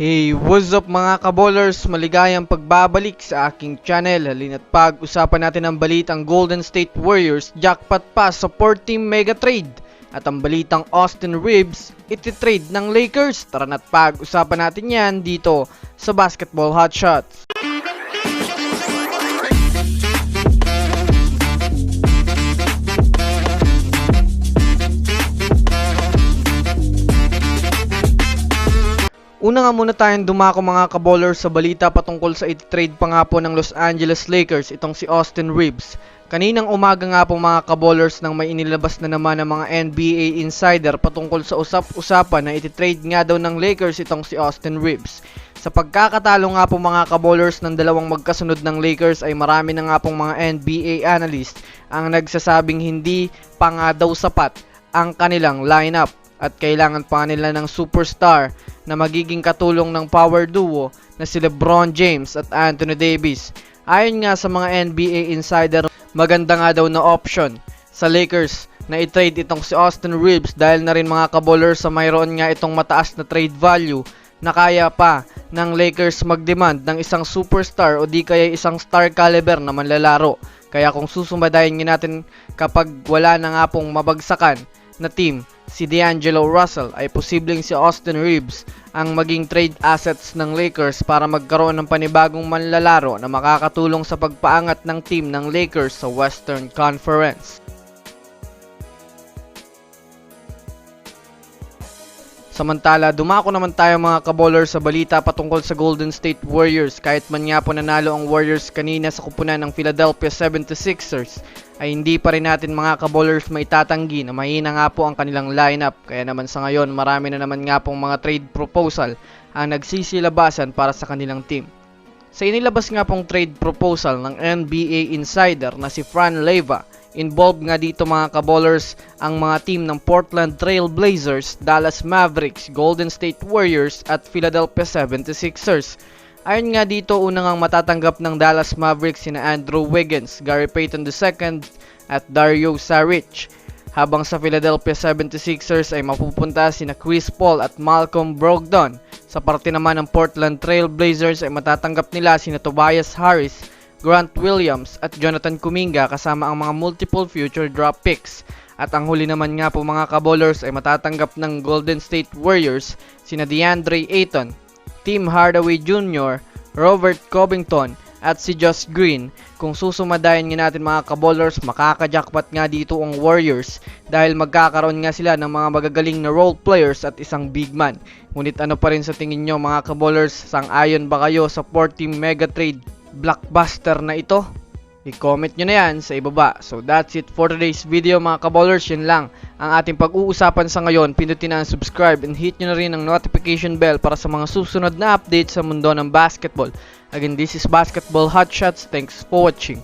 Hey, what's up mga kabolers? Maligayang pagbabalik sa aking channel. Halina't pag-usapan natin ang balitang Golden State Warriors jackpot pa sa 4-team mega trade. At ang balitang Austin Reeves ititrade ng Lakers. Tara na't pag-usapan natin yan dito sa Basketball Hotshots. Una nga muna tayong dumako mga kabolers sa balita patungkol sa ititrade pa nga po ng Los Angeles Lakers itong si Austin Reeves. Kaninang umaga nga po mga kabolers nang may inilabas na naman ng mga NBA insider patungkol sa usap-usapan na ititrade nga daw ng Lakers itong si Austin Reeves. Sa pagkakatalo nga po mga kabolers ng dalawang magkasunod ng Lakers ay marami na nga pong mga NBA analyst ang nagsasabing hindi pa nga daw sapat ang kanilang lineup at kailangan pa nila ng superstar na magiging katulong ng power duo na si LeBron James at Anthony Davis. Ayon nga sa mga NBA insider, maganda nga daw na option sa Lakers na i-trade itong si Austin Reeves dahil na rin mga kabolers sa mayroon nga itong mataas na trade value na kaya pa ng Lakers mag-demand ng isang superstar o di kaya isang star caliber na manlalaro. Kaya kung susumadayin nga natin kapag wala na nga pong mabagsakan na team si D'Angelo Russell ay posibleng si Austin Reeves ang maging trade assets ng Lakers para magkaroon ng panibagong manlalaro na makakatulong sa pagpaangat ng team ng Lakers sa Western Conference. Samantala, dumako naman tayo mga kabolers sa balita patungkol sa Golden State Warriors. Kahit man nga po nanalo ang Warriors kanina sa kupunan ng Philadelphia 76ers, ay hindi pa rin natin mga kabolers maitatanggi na mahina nga po ang kanilang lineup. Kaya naman sa ngayon, marami na naman nga pong mga trade proposal ang nagsisilabasan para sa kanilang team. Sa inilabas nga pong trade proposal ng NBA insider na si Fran Leyva, involved nga dito mga kabolers ang mga team ng Portland Trail Blazers, Dallas Mavericks, Golden State Warriors at Philadelphia 76ers. Ayon nga dito, unang ang matatanggap ng Dallas Mavericks sina Andrew Wiggins, Gary Payton II at Dario Saric. Habang sa Philadelphia 76ers ay mapupunta sina Chris Paul at Malcolm Brogdon. Sa parte naman ng Portland Trail Blazers ay matatanggap nila sina Tobias Harris, Grant Williams at Jonathan Kuminga kasama ang mga multiple future draft picks. At ang huli naman nga po mga kabolers ay matatanggap ng Golden State Warriors sina DeAndre Ayton, Tim Hardaway Jr., Robert Covington at si Josh Green. Kung susumadayin nga natin mga kabolers, makaka-jackpot nga dito ang Warriors dahil magkakaroon nga sila ng mga magagaling na role players at isang big man. Ngunit ano pa rin sa tingin nyo mga kabolers, sang-ayon ba kayo sa 4-team mega trade blockbuster na ito? I-comment nyo na yan sa ibaba. So that's it for today's video mga kabolers. Yun lang ang ating pag-uusapan sa ngayon. Pindutin na ang subscribe and hit nyo na rin ang notification bell para sa mga susunod na updates sa mundo ng basketball. Again, this is Basketball Hotshots. Thanks for watching.